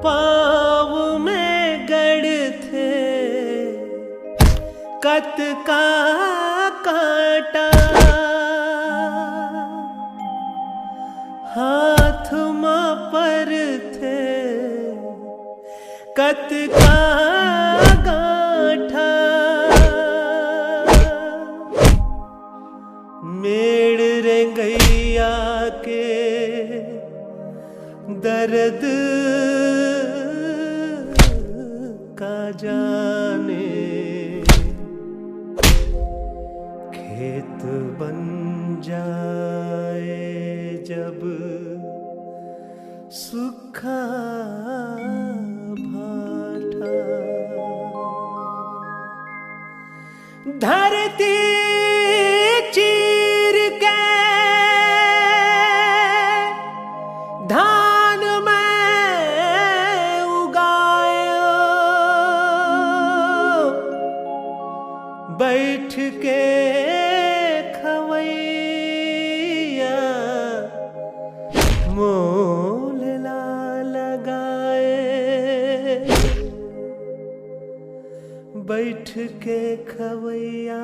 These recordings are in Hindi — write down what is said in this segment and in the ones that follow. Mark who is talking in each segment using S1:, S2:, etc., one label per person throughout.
S1: पाँव में गढ़ थे कत का कांटा, हाथ मां पर थे कत का गांठा। मेड़ रेंगैया के दर्द का जाने, खेत बन जाए जब सूखा भाटा। धरती चीर के धान में उगाए, बैठ के मोल ला लगाए, बैठ के खवैया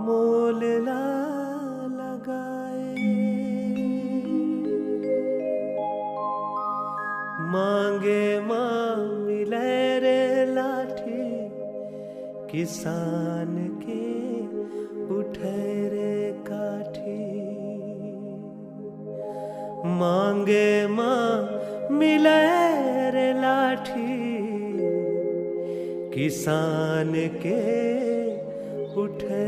S1: मोल ला लगाए। मांगे मां मिले रे लाठी, किसान के उठे रे काठी। मांगे मां मिले रे लाठी, किसान के उठे